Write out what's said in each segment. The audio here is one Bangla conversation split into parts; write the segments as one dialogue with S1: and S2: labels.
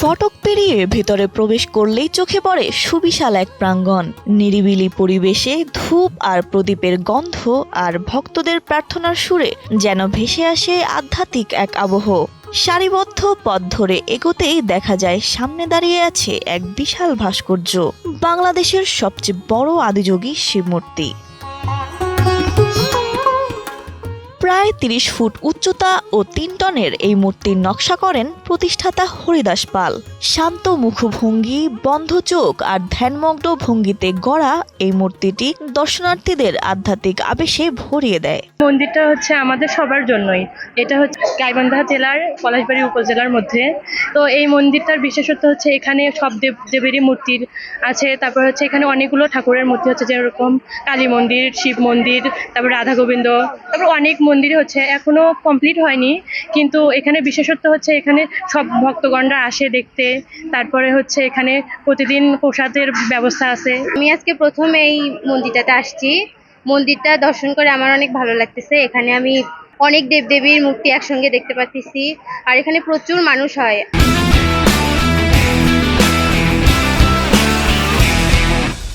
S1: ফটক পেরিয়ে ভেতরে প্রবেশ করলেই চোখে পড়ে সুবিশাল এক প্রাঙ্গণ। নিরিবিলি পরিবেশে ধূপ আর প্রদীপের গন্ধ আর ভক্তদের প্রার্থনার সুরে যেন ভেসে আসে আধ্যাত্মিক এক আবহ। সারিবদ্ধ পথ ধরে এগোতেই দেখা যায় সামনে দাঁড়িয়ে আছে এক বিশাল ভাস্কর্য, বাংলাদেশের সবচেয়ে বড় আদিযোগী শিবমূর্তি। প্রায় ৩০ ফুট উচ্চতা ও ৩ টনের এই মূর্তির নকশা করেন প্রতিষ্ঠাতা হরিদাস পাল। শান্ত মুখভঙ্গি, বন্ধ চোখ আর ধ্যানমগ্ন ভঙ্গিতে গড়া এই মূর্তিটি দর্শনার্থীদের আধ্যাত্মিক আবেশে ভরিয়ে দেয়।
S2: মন্দিরটা হচ্ছে আমাদের সবার জন্যই। এটা হচ্ছে গাইবান্ধা জেলার পলাশবাড়ী উপজেলার মধ্যে। তো এই মন্দিরটার বিশেষত্ব হচ্ছে এখানে সব দেবেরই মূর্তির আছে। তারপর হচ্ছে এখানে অনেকগুলো ঠাকুরের মূর্তি হচ্ছে, যেরকম কালী মন্দির, শিব মন্দির, তারপর রাধা গোবিন্দ, তারপর অনেক মন্দির হচ্ছে, এখনো কমপ্লিট হয়নি। কিন্তু এখানে বিশেষত্ব হচ্ছে এখানে সব ভক্তগণরা আসে দেখতে। তারপরে হচ্ছে এখানে প্রতিদিন প্রসাদের ব্যবস্থা আছে।
S3: আমি আজকে প্রথম এই মন্দিরটাতে আসছি। মন্দিরটা দর্শন করে আমার অনেক ভালো লাগতেছে। এখানে আমি অনেক দেবদেবীর মূর্তি একসঙ্গে দেখতে পাচ্ছি, আর এখানে প্রচুর মানুষ হয়।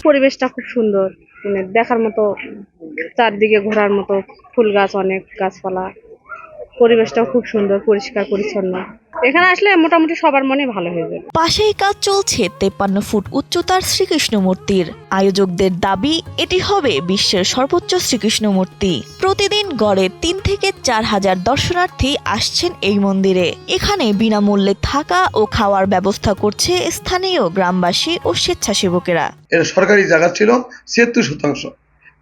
S4: পরিবেশটা খুব সুন্দর, মানে দেখার মতো, চারদিকে ঘোরার মতো, ফুল গাছ, অনেক গাছপালা, পরিবেশটাও খুব সুন্দর, পরিষ্কার পরিচ্ছন্ন। এখানে আসলে মোটামুটি সবার মনে ভালো হয়ে যাবে।
S1: পাশেই কাজ চলছে 53 ফুট উচ্চতার শ্রীকৃষ্ণ মূর্তির। আয়োজকদের দাবি এটি হবে বিশ্বের সর্বোচ্চ শ্রীকৃষ্ণ মূর্তি। প্রতিদিন গড়ে ৩ থেকে ৪ হাজার দর্শনার্থী আসছেন এই মন্দিরে। এখানে বিনামূল্যে থাকা ও খাওয়ার ব্যবস্থা করছে স্থানীয় গ্রামবাসী ও স্বেচ্ছাসেবকেরা।
S5: এটা সরকারি জায়গা ছিল ৭৬%।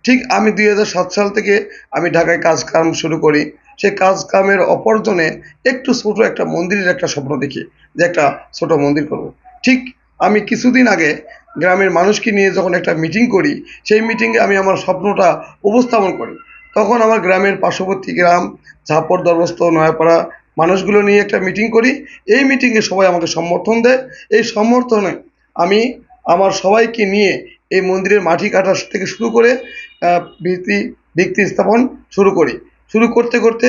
S5: ঠিক আমি ২০০৭ সাল থেকে আমি ঢাকায় কাম শুরু করি। সেই কামের অপরজনে একটু ছোট একটা মন্দিরের একটা স্বপ্ন দেখি যে একটা ছোট মন্দির করব। ঠিক আমি কিছুদিন আগে গ্রামের মানুষকে নিয়ে যখন একটা মিটিং করি, সেই মিটিংয়ে আমি আমার স্বপ্নটা উপস্থাপন করি। তখন আমার গ্রামের পার্শ্ববর্তী গ্রাম ঝাপড়, দরবস্ত, নয়াপাড়া মানুষগুলো নিয়ে একটা মিটিং করি। এই মিটিংয়ে সবাই আমাকে সমর্থন দেয়। এই সমর্থনে আমি আমার সবাইকে নিয়ে এই মন্দিরের মাটি কাটা থেকে শুরু করে ভিত্তি স্থাপন শুরু করতে করতে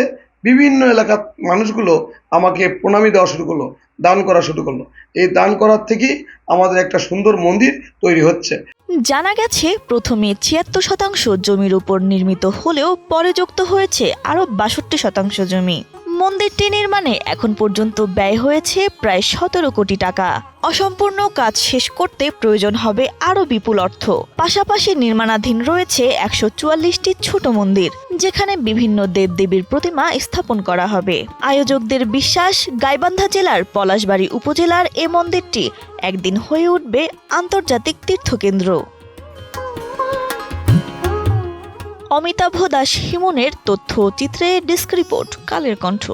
S5: বিভিন্ন এলাকার মানুষগুলো আমাকে প্রণামী দেওয়া শুরু করলো, দান করা শুরু করলো। এই দান করার থেকেই আমাদের একটা সুন্দর মন্দির তৈরি হচ্ছে।
S1: জানা গেছে প্রথমে ৭৬% জমির উপর নির্মিত হলেও পরে যুক্ত হয়েছে আরও ৬২% জমি। মন্দিরটি নির্মাণে এখন পর্যন্ত ব্যয় হয়েছে প্রায় ১৭ কোটি টাকা। অসম্পূর্ণ কাজ শেষ করতে প্রয়োজন হবে আরও বিপুল অর্থ। পাশাপাশি নির্মাণাধীন রয়েছে ১৪৪টি ছোট মন্দির, যেখানে বিভিন্ন দেবদেবীর প্রতিমা স্থাপন করা হবে। আয়োজকদের বিশ্বাস, গাইবান্ধা জেলার পলাশবাড়ী উপজেলার এ মন্দিরটি একদিন হয়ে উঠবে আন্তর্জাতিক তীর্থকেন্দ্র। Amitabh Das হিমনের তথ্যচিত্রে desk report, Kaler Kantho.